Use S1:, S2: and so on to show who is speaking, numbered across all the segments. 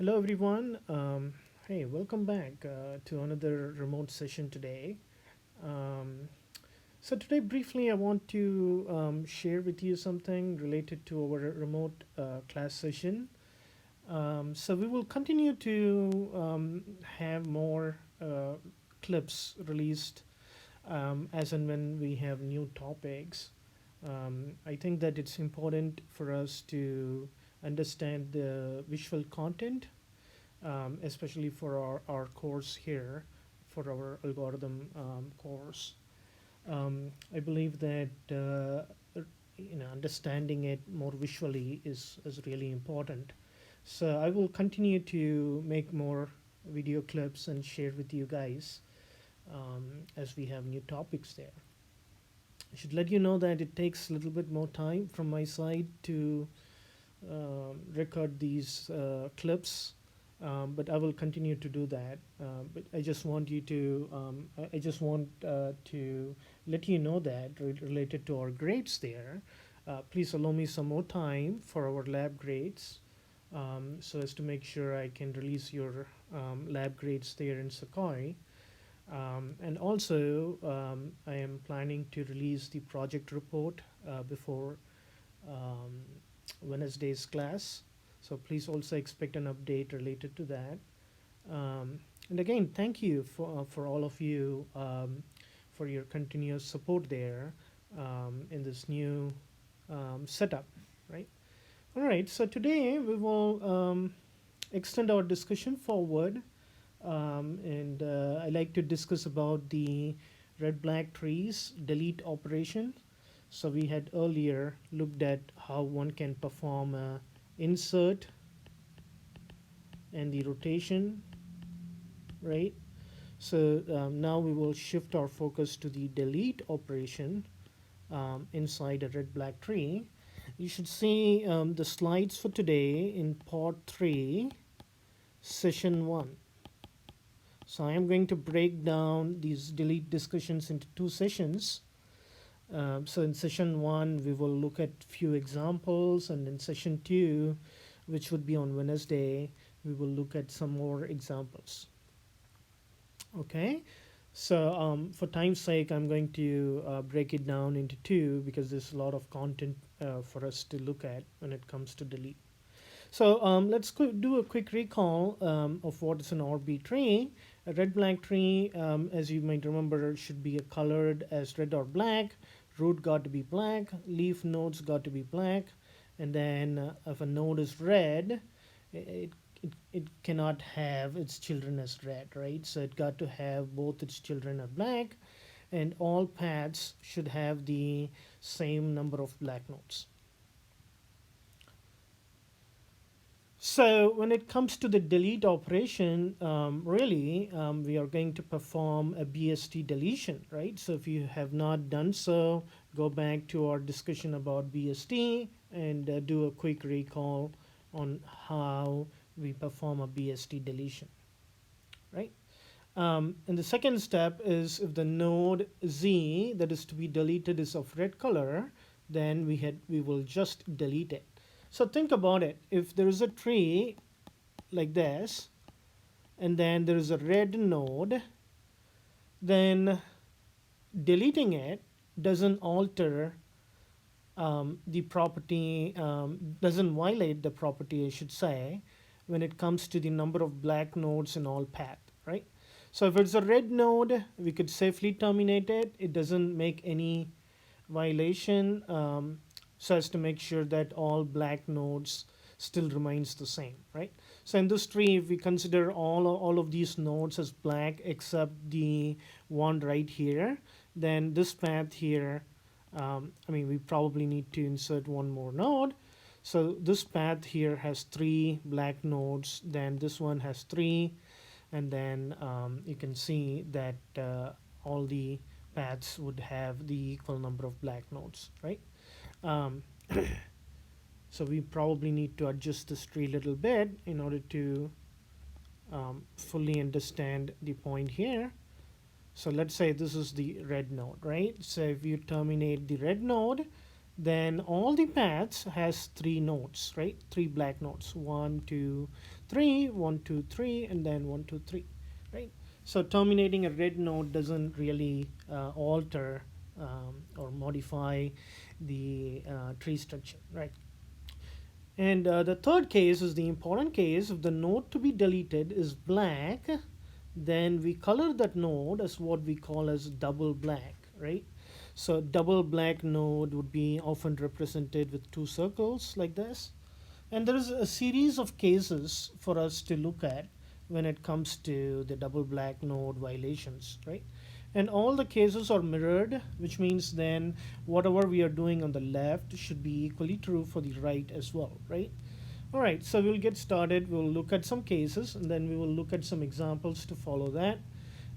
S1: Hello, everyone. Hey, welcome back to another remote session today. Um, so, today, briefly, I want to share with you something related to our remote class session. So, we will continue to have more clips released as and when we have new topics. I think that it's important for us to understand the visual content, especially for our course here, for our algorithm course. I believe that understanding it more visually is really important. So I will continue to make more video clips and share with you guys as we have new topics there. I should let you know that it takes a little bit more time from my side to record these clips, but I will continue to do that. But I just want you to, I just want to let you know that related to our grades there, please allow me some more time for our lab grades, so as to make sure I can release your lab grades there in Sakai. And also, I am planning to release the project report before um, Wednesday's class. So please also expect an update related to that. And again, thank you for all of you for your continuous support there in this new setup, right? All right, so today we will extend our discussion forward, and I like to discuss about the red black trees delete operation. So we had earlier looked at how one can perform a insert and the rotation, right? So now we will shift our focus to the delete operation inside a red black tree. You should see the slides for today in part 3, session 1. So I am going to break down these delete discussions into 2 sessions. So in session 1, we will look at few examples, and in session 2, which would be on Wednesday, we will look at some more examples. Okay, so for time's sake, I'm going to break it down into 2 because there's a lot of content for us to look at when it comes to delete. So let's do a quick recall of what is an RB tree. A red black tree, as you might remember, should be colored as red or black. Root got to be black. Leaf nodes got to be black. And then if a node is red, it, it cannot have its children as red, right? So it got to have both its children are black, and all paths should have the same number of black nodes. So when it comes to the delete operation, really, we are going to perform a BST deletion, right? So if you have not done so, go back to our discussion about BST and do a quick recall on how we perform a BST deletion, right? And the second step is if the node Z that is to be deleted is of red color, then we will just delete it. So think about it. If there is a tree like this, and then there is a red node, then deleting it doesn't alter the property, doesn't violate the property, I should say, when it comes to the number of black nodes in all path, right? So if it's a red node, we could safely terminate it. It doesn't make any violation, so as to make sure that all black nodes still remains the same, right? So in this tree, if we consider all of these nodes as black except the one right here, then this path here, I mean, we probably need to insert one more node. So this path here has 3 black nodes, then this one has 3, and then you can see that all the paths would have the equal number of black nodes, right? Um, so we probably need to adjust this tree a little bit in order to fully understand the point here. So let's say this is the red node, right? So if you terminate the red node, then all the paths has three nodes, right? Three black nodes, 1 2 3, 1 2 3, and then 1 2 3, right? So terminating a red node doesn't really alter or modify the tree structure, right? And the third case is the important case. If the node to be deleted is black, then we color that node as what we call as double black, right? So double black node would be often represented with two circles like this. And there is a series of cases for us to look at when it comes to the double black node violations, right? And all the cases are mirrored, which means then whatever we are doing on the left should be equally true for the right as well, right? All right, so we'll get started. We'll look at some cases and then we will look at some examples to follow that.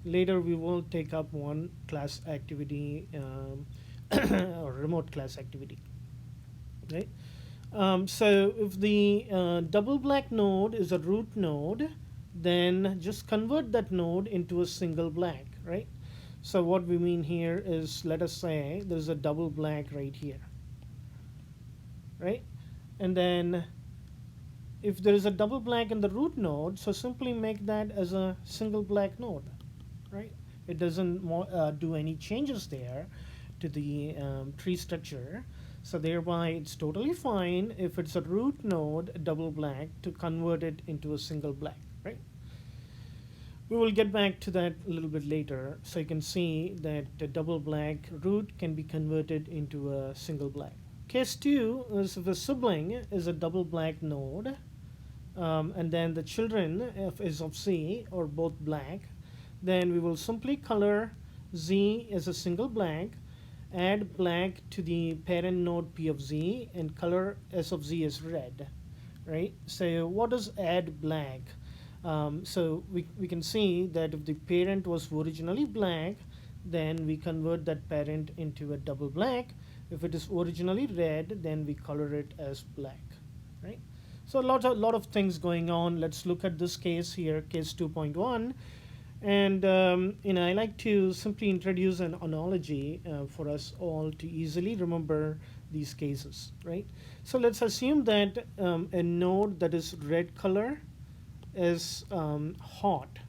S1: Later, we will take up one class activity or remote class activity, right? So if the double black node is a root node, then just convert that node into a single black, right? So what we mean here is, let us say there's a double black right here, right? And then if there is a double black in the root node, so simply make that as a single black node, right? It doesn't do any changes there to the tree structure. So thereby it's totally fine if it's a root node double black to convert it into a single black, right? We will get back to that a little bit later. So you can see that the double black root can be converted into a single black. Case 2 is if a sibling is a double black node and then the children is of Z or both black, then we will simply color Z as a single black, add black to the parent node P of Z, and color S of Z as red, right? So what does add black? So we can see that if the parent was originally black, then we convert that parent into a double black. If it is originally red, then we color it as black, right? So lot of things going on. Let's look at this case here, case 2.1. And I like to simply introduce an analogy for us all to easily remember these cases, right? So let's assume that a node that is red color is hot,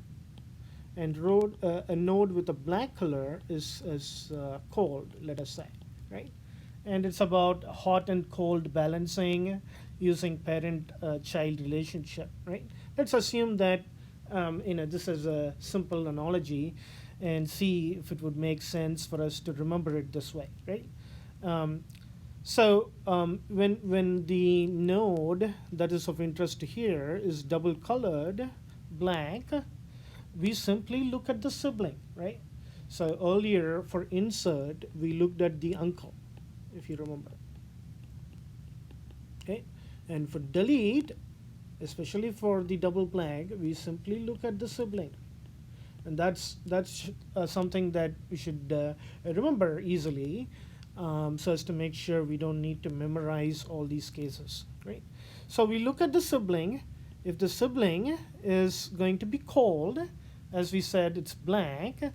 S1: and a node with a black color is cold, let us say, right? And it's about hot and cold balancing using parent-child relationship, right? Let's assume that this is a simple analogy and see if it would make sense for us to remember it this way, right? When the node that is of interest here is double colored black, we simply look at the sibling, right? So earlier for insert, we looked at the uncle, if you remember. Okay, and for delete, especially for the double black, we simply look at the sibling, and that's something that we should remember easily, so as to make sure we don't need to memorize all these cases, right? So we look at the sibling. If the sibling is going to be cold, as we said, it's black.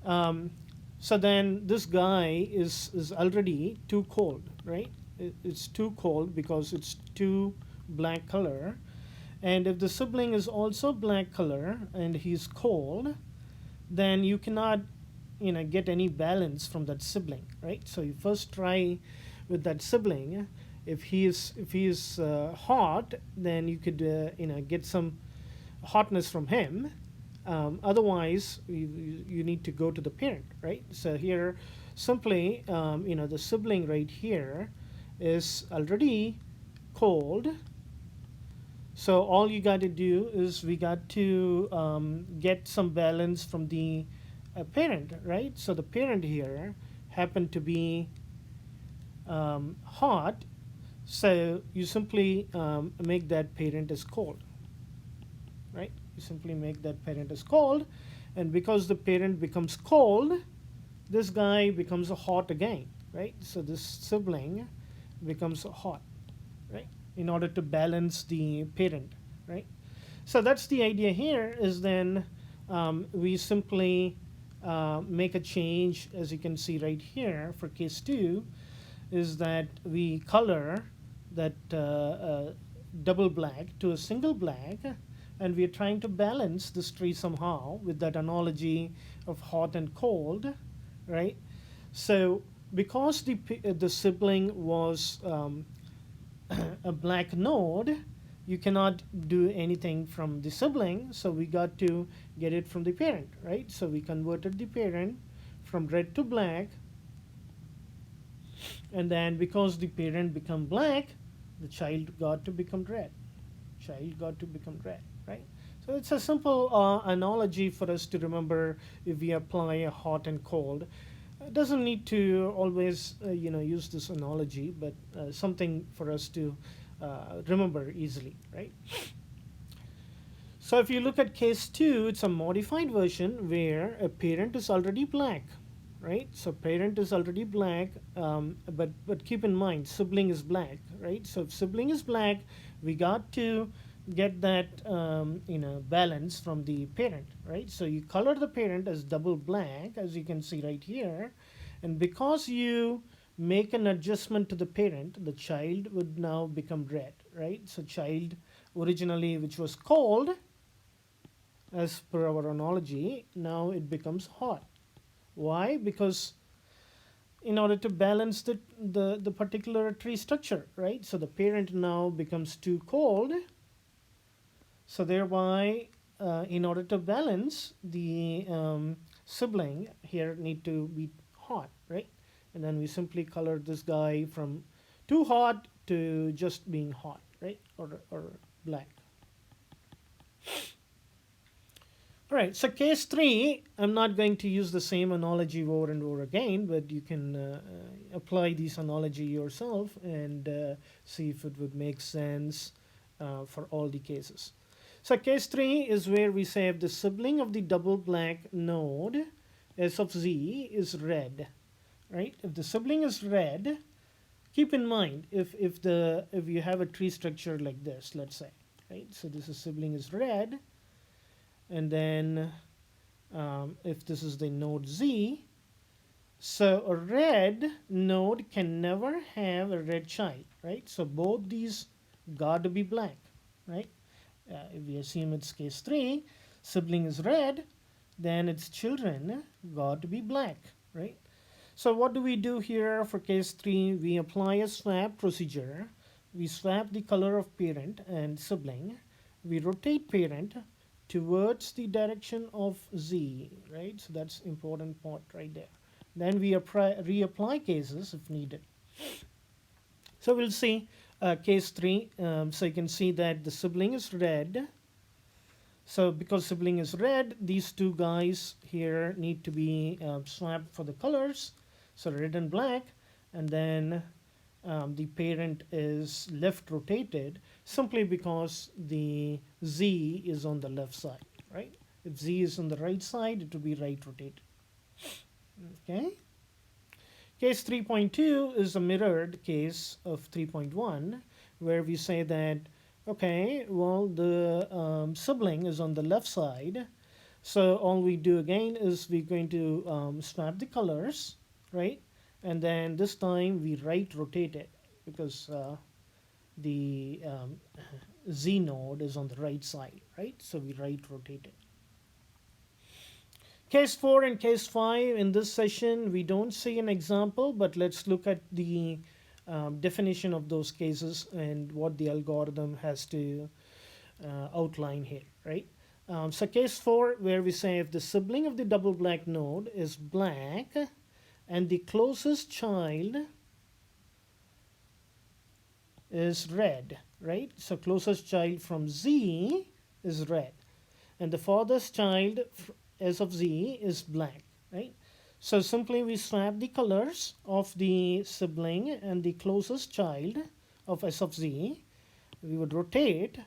S1: So then this guy is already too cold, right? It's too cold because it's too black color. And if the sibling is also black color and he's cold, then you cannot get any balance from that sibling, right? So you first try with that sibling. If he is hot, then you could get some hotness from him. Otherwise, you need to go to the parent, right? So here, simply, the sibling right here is already cold. So all you got to do is we got to get some balance from the parent, right? So the parent here happened to be hot. So you simply make that parent as cold, right? You simply make that parent as cold, and because the parent becomes cold, this guy becomes hot again, right? So this sibling becomes hot, right? In order to balance the parent, right? So that's the idea here. Is then we simply make a change, as you can see right here for case 2, is that we color that double black to a single black, and we are trying to balance this tree somehow with that analogy of hot and cold, right? So because the sibling was a black node, you cannot do anything from the sibling, so we got to get it from the parent, right? So we converted the parent from red to black, and then because the parent become black, the child got to become red. Child got to become red, right? So it's a simple analogy for us to remember if we apply a hot and cold. It doesn't need to always use this analogy, but something for us to remember easily, right? So if you look at case 2, it's a modified version where a parent is already black, right? So parent is already black, but keep in mind sibling is black, right? So if sibling is black, we got to get that balance from the parent, right? So you color the parent as double black, as you can see right here, and because you make an adjustment to the parent, the child would now become red, right? So child originally, which was cold as per our analogy, now it becomes hot. Why? Because in order to balance the particular tree structure, right? So the parent now becomes too cold, so thereby in order to balance the sibling here need to be hot, right? And then we simply color this guy from too hot to just being hot, right? Or black. All right, so case 3, I'm not going to use the same analogy over and over again, but you can apply this analogy yourself and see if it would make sense for all the cases. So case 3 is where we say if the sibling of the double black node S of Z is red, right? If the sibling is red, keep in mind if you have a tree structure like this, let's say, right? So this is sibling is red, and then if this is the node Z, so a red node can never have a red child, right? So both these got to be black, right? If we assume it's case 3, sibling is red, then its children got to be black, right? So what do we do here for case 3? We apply a swap procedure. We swap the color of parent and sibling. We rotate parent towards the direction of Z, right? So that's important part right there. Then we reapply cases if needed. So we'll see case 3. So you can see that the sibling is red. So because sibling is red, these two guys here need to be swapped for the colors. So red and black, and then the parent is left rotated simply because the Z is on the left side, right? If Z is on the right side, it will be right rotated. Okay. Case 3.2 is a mirrored case of 3.1 where we say that, okay, well, the sibling is on the left side. So all we do again is we're going to swap the colors, right? And then this time we right rotate it because the Z node is on the right side, right? So we right rotate it. Case 4 and case 5 in this session, we don't see an example, but let's look at the definition of those cases and what the algorithm has to outline here, right? So case 4, where we say if the sibling of the double black node is black and the closest child is red, right? So closest child from Z is red, and the farthest child S of Z is black, right? So simply we swap the colors of the sibling and the closest child of S of Z. We would rotate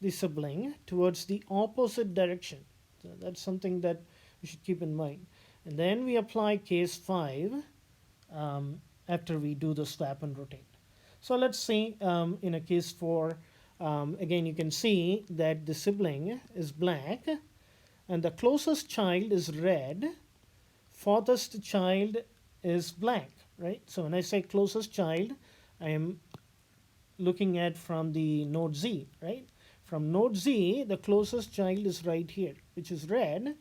S1: the sibling towards the opposite direction. So that's something that you should keep in mind. And then we apply case 5 after we do the swap and rotate. So let's see in a case 4, again you can see that the sibling is black and the closest child is red, farthest child is black, right? So when I say closest child, I am looking at from the node Z, right? From node Z, the closest child is right here, which is red,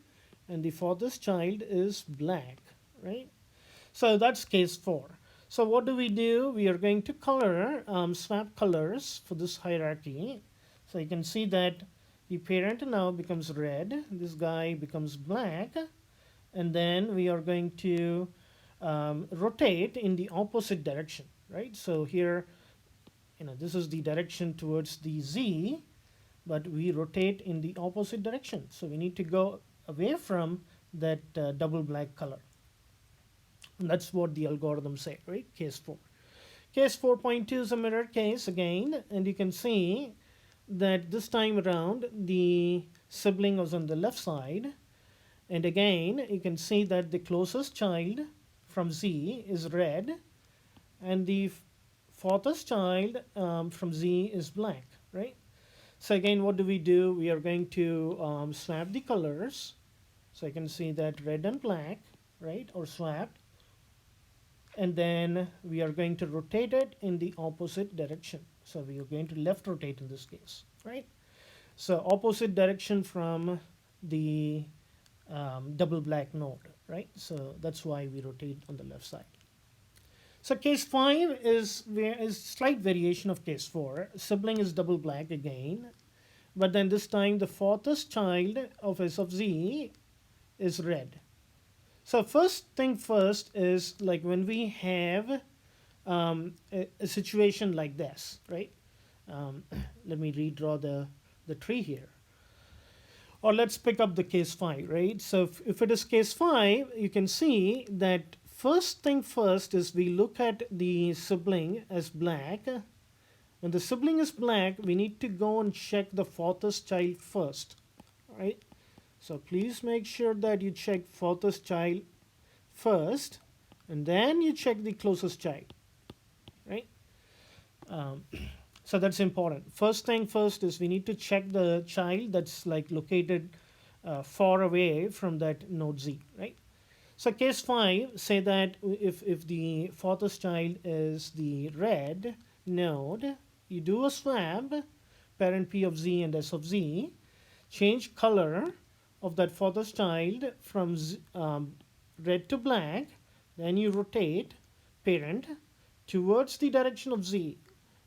S1: and the farthest child is black, right? So that's case 4. So what do? We are going to color, swap colors for this hierarchy. So you can see that the parent now becomes red, this guy becomes black, and then we are going to rotate in the opposite direction, right? So here, this is the direction towards the Z, but we rotate in the opposite direction. So we need to go away from that double black color. And that's what the algorithm say, right? Case 4. Case 4.2 is a mirror case again, and you can see that this time around the sibling was on the left side, and again you can see that the closest child from Z is red, and the farthest child from Z is black, right? So again, what do? We are going to swap the colors. So I can see that red and black, right, or swapped, and then we are going to rotate it in the opposite direction. So we are going to left rotate in this case, right? So opposite direction from the double black node, right? So that's why we rotate on the left side. So case 5 is slight variation of case 4. Sibling is double black again, but then this time the farthest child of S of Z is red. So first thing first is, like, when we have a situation like this, right? Let me redraw the tree here. Or let's pick up the case 5, right? So if it is case 5, you can see that first thing first is we look at the sibling as black. When the sibling is black, we need to go and check the farthest child first, right? So please make sure that you check farthest child first, and then you check the closest child, right? So that's important. First thing first is we need to check the child that's like located far away from that node Z, right? So case 5, say that if the farthest child is the red node, you do a swap, parent P of Z and S of Z, change color of that farthest child from red to black, then you rotate parent towards the direction of Z,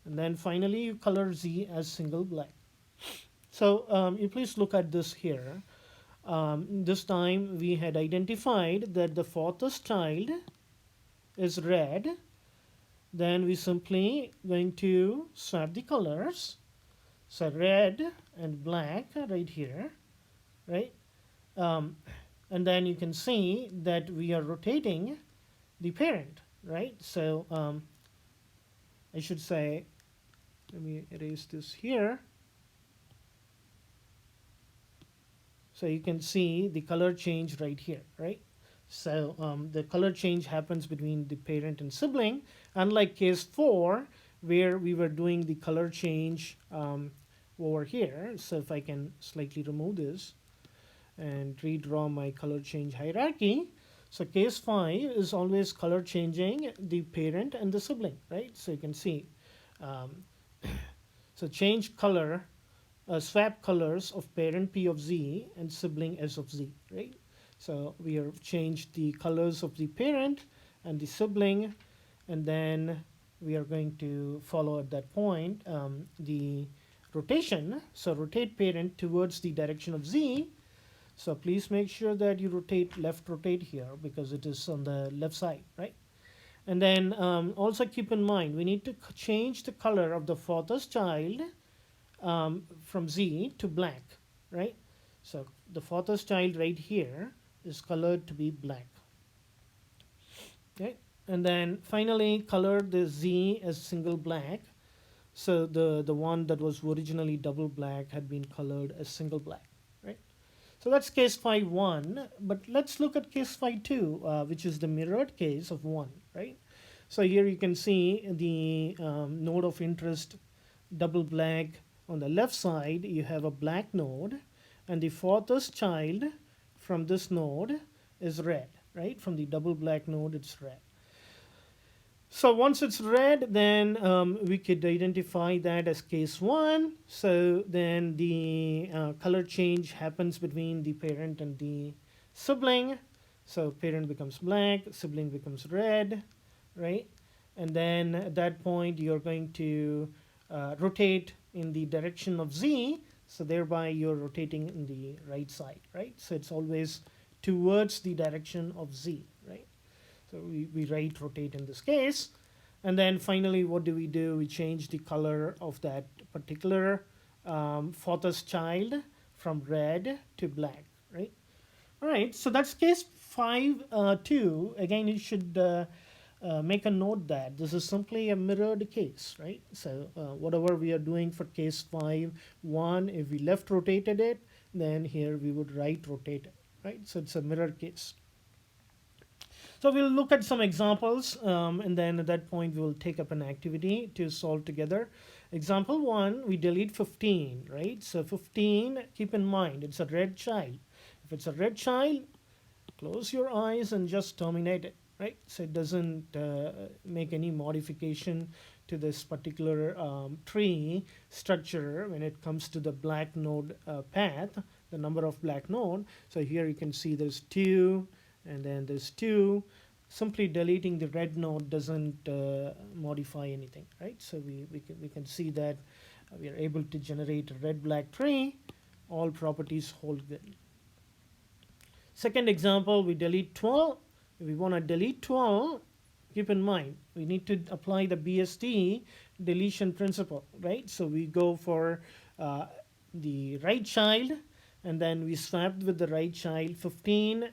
S1: and then finally you color Z as single black. So you please look at this here. This time we had identified that the farthest child is red. Then we simply going to swap the colors. So red and black right here, right? And then you can see that we are rotating the parent, right? So I should say, let me erase this here. So you can see the color change right here, right? So the color change happens between the parent and sibling, unlike case 4, where we were doing the color change over here. So if I can slightly remove this and redraw my color change hierarchy. So case 5 is always color changing the parent and the sibling, right? So you can see. So change color, swap colors of parent P of Z and sibling S of Z, right? So we have changed the colors of the parent and the sibling, and then we are going to follow at that point the rotation. So rotate parent towards the direction of Z. So please make sure that you left rotate here because it is on the left side, right? And then also keep in mind, we need to change the color of the farthest child from Z to black, right? So the farthest child right here is colored to be black, okay? And then finally color the Z as single black. So the one that was originally double black had been colored as single black, right? So that's case 5.1, but let's look at case 5.2, which is the mirrored case of 1, right? So here you can see the node of interest double black. On the left side, you have a black node, and the farthest child from this node is red, right? From the double black node, it's red. So once it's red, then we could identify that as case one. So then the color change happens between the parent and the sibling. So parent becomes black, sibling becomes red, right? And then at that point, you're going to rotate in the direction of Z. So thereby you're rotating in the right side, right? So it's always towards the direction of Z, right? So we write rotate in this case. And then finally, what do? We change the color of that particular fourth child from red to black, right? All right, so that's case 5 2. Again, you should make a note that this is simply a mirrored case, right? So whatever we are doing for case 5 1, if we left rotated it, then here we would right rotate it, right? So it's a mirror case. So we'll look at some examples, and then at that point we'll take up an activity to solve together. Example 1, we delete 15, right? So 15, keep in mind, it's a red child. If it's a red child, close your eyes and just terminate it, right? So it doesn't make any modification to this particular tree structure when it comes to the black node path, the number of black node. So here you can see there's 2, and then there's 2. Simply deleting the red node doesn't modify anything, right? So we can see that we are able to generate a red black tree. All properties hold good. Second example, we delete 12. If we want to delete 12, keep in mind we need to apply the BST deletion principle, right? So we go for the right child, and then we swap with the right child. 15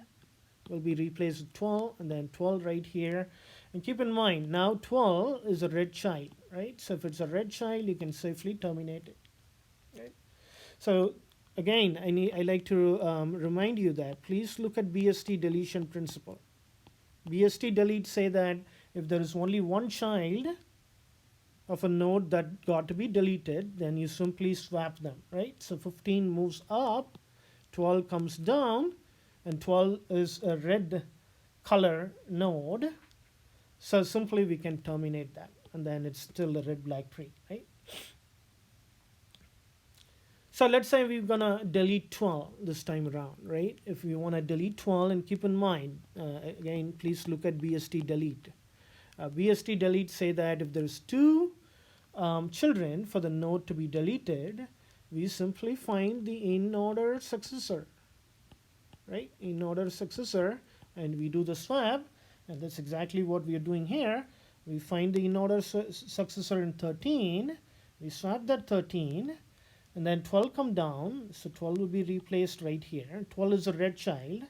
S1: will be replaced with 12, and then 12 right here. And keep in mind, now 12 is a red child, right? So if it's a red child, you can safely terminate it, right? So again, I like to remind you that please look at BST deletion principle. BST delete say that if there is only one child of a node that got to be deleted, then you simply swap them, right? So 15 moves up, 12 comes down, and 12 is a red color node. So simply we can terminate that, and then it's still a red black tree, right? So let's say we're gonna delete 12 this time around, right? If we want to delete 12, and keep in mind, again, please look at BST delete. BST delete say that if there's two children for the node to be deleted, we simply find the in order successor, right? In order successor, and we do the swap, and that's exactly what we are doing here. We find the in order successor in 13, we swap that 13, and then 12 come down, so 12 will be replaced right here. 12 is a red child,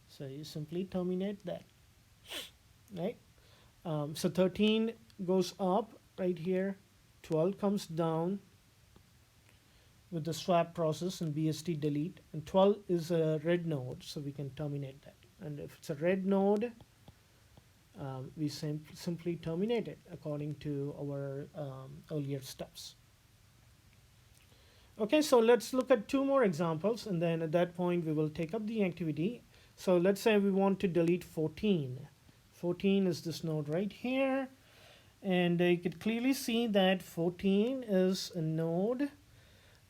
S1: so you simply terminate that, right? So 13 goes up right here, 12 comes down with the swap process and BST delete, and 12 is a red node, so we can terminate that. And if it's a red node, we simply terminate it according to our earlier steps. Okay, so let's look at two more examples, and then at that point we will take up the activity. So let's say we want to delete 14. 14 is this node right here, and you could clearly see that 14 is a node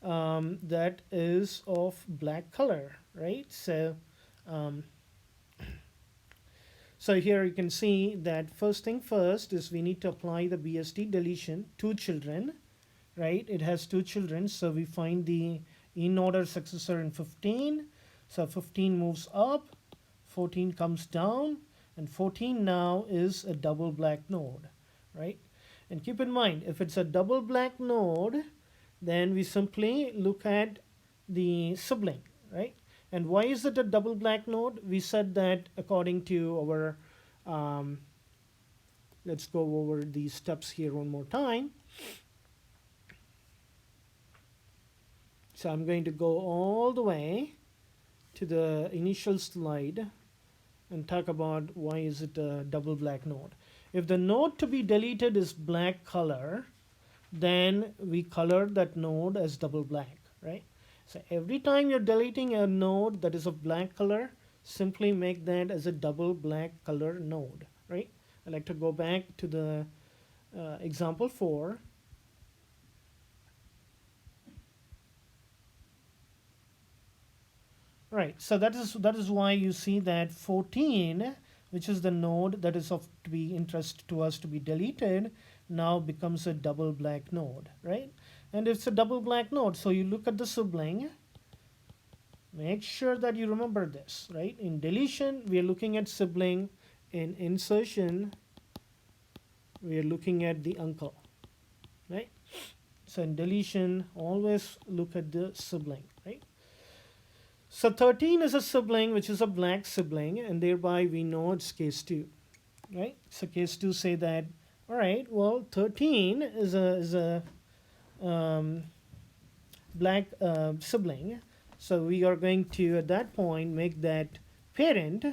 S1: that is of black color, right? So so here you can see that first thing first is we need to apply the BST deletion. Two children, right? It has two children, so we find the in order successor in 15. So 15 moves up, 14 comes down, and 14 now is a double black node, right? And keep in mind, if it's a double black node, then we simply look at the sibling, right? And why is it a double black node? We said that according to our, let's go over these steps here one more time. So I'm going to go all the way to the initial slide and talk about why is it a double black node. If the node to be deleted is black color, then we color that node as double black, right? So every time you're deleting a node that is of black color, simply make that as a double black color node, right? I'd like to go back to the example 4. Right, so that is why you see that 14, which is the node that is of to be interest to us to be deleted, now becomes a double black node, right? And it's a double black node, so you look at the sibling. Make sure that you remember this, right? In deletion, we are looking at sibling. In insertion, we are looking at the uncle, right? So in deletion, always look at the sibling, right? So 13 is a sibling, which is a black sibling, and thereby we know it's case 2, right? So case 2 say that, all right, well, 13 is a um, black sibling. So we are going to, at that point, make that parent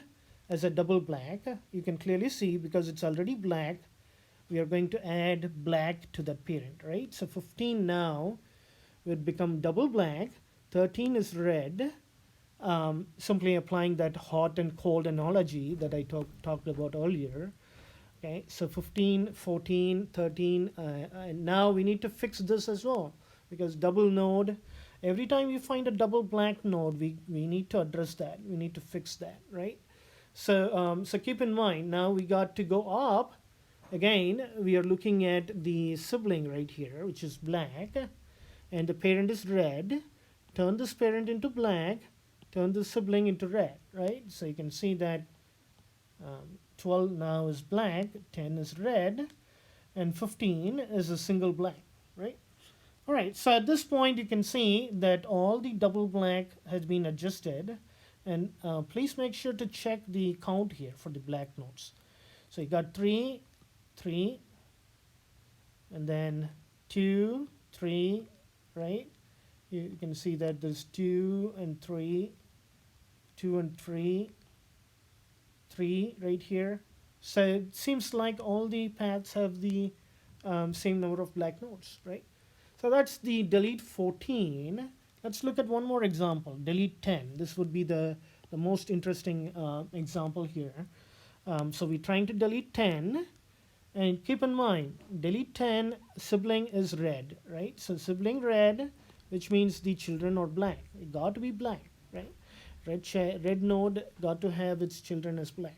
S1: as a double black. You can clearly see because it's already black, we are going to add black to that parent, right? So 15 now would become double black. 13 is red. Simply applying that hot and cold analogy that I talked about earlier. Okay, so 15, 14, 13, and now we need to fix this as well, because double node, every time you find a double black node, we need to address that. We need to fix that, right? So keep in mind, now we got to go up. Again, we are looking at the sibling right here, which is black, and the parent is red. Turn this parent into black, turn the sibling into red, right? So you can see that 12 now is black, 10 is red, and 15 is a single black, right? All right, so at this point you can see that all the double black has been adjusted, and please make sure to check the count here for the black nodes. So you got 3, 3, and then 2, 3, right? You can see that there's 2 and 3, 2 and 3, 3 right here. So it seems like all the paths have the same number of black nodes, right? So that's the delete 14. Let's look at one more example, delete 10. This would be the most interesting example here. So we're trying to delete 10, and keep in mind, delete 10, sibling is red, right? So sibling red, which means the children are black. It got to be black, right? Red node got to have its children as black.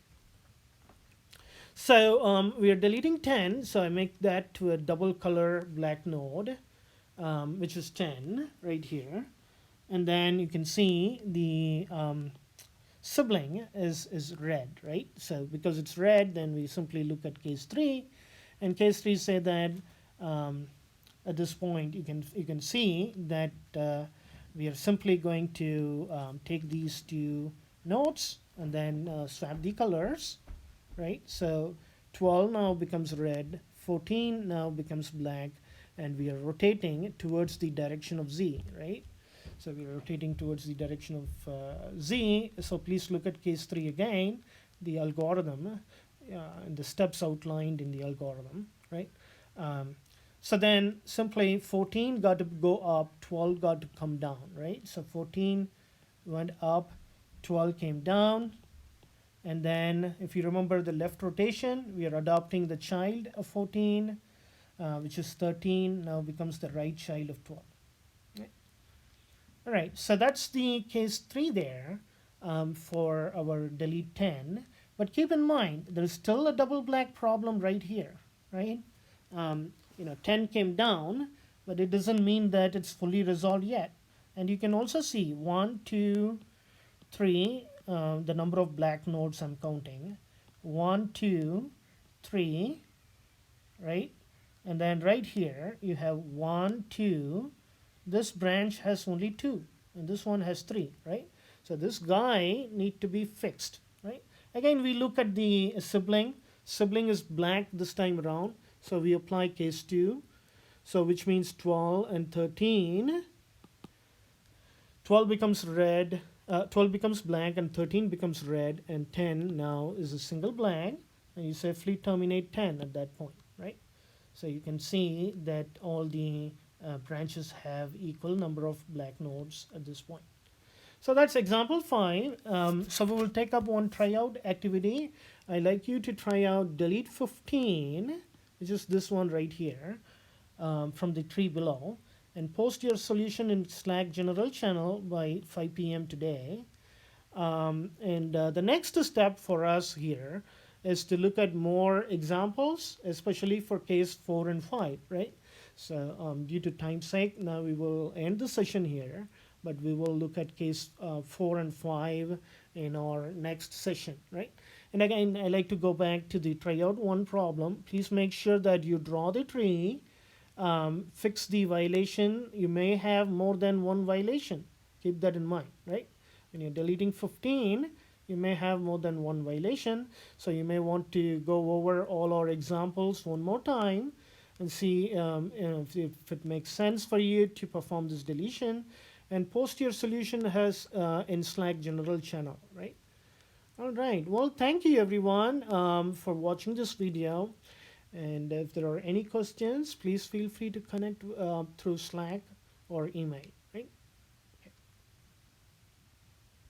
S1: So we are deleting 10, so I make that to a double color black node, which is 10 right here. And then you can see the sibling is red, right? So because it's red, then we simply look at case 3, and case 3 say that at this point you can see that we are simply going to take these two nodes and then swap the colors, right? So 12 now becomes red, 14 now becomes black, and we are rotating towards the direction of z, right? So we are rotating towards the direction of z. So please look at case 3 again, the algorithm and the steps outlined in the algorithm, right? So then simply 14 got to go up, 12 got to come down, right? So 14 went up, 12 came down, and then if you remember the left rotation, we are adopting the child of 14, which is 13, now becomes the right child of 12. Right? All right, so that's the case 3 there for our delete 10. But keep in mind, there's still a double black problem right here, right? 10 came down, but it doesn't mean that it's fully resolved yet. And you can also see 1, 2, 3, the number of black nodes I'm counting. 1, 2, 3, right? And then right here you have 1, 2. This branch has only 2, and this one has 3, right? So this guy need to be fixed, right? Again, we look at the sibling. Sibling is black this time around, so we apply case 2. So which means 12 and 13. 12 becomes red, 12 becomes black, and 13 becomes red, and 10 now is a single black, and you safely terminate 10 at that point, right? So you can see that all the branches have equal number of black nodes at this point. So that's example 5. So we will take up one tryout activity. I'd like you to try out delete 15, which is this one right here, from the tree below, and post your solution in Slack general channel by 5 p.m. today. And the next step for us here is to look at more examples, especially for case 4 and 5, right? So due to time's sake, now we will end the session here, but we will look at case 4 and 5 in our next session, right? And again, I like to go back to the tryout one problem. Please make sure that you draw the tree, fix the violation. You may have more than one violation. Keep that in mind, right? When you're deleting 15, you may have more than one violation. So you may want to go over all our examples one more time and see if it makes sense for you to perform this deletion, and post your solution as in Slack general channel, right? All right. Well, thank you everyone for watching this video. And if there are any questions, please feel free to connect through Slack or email.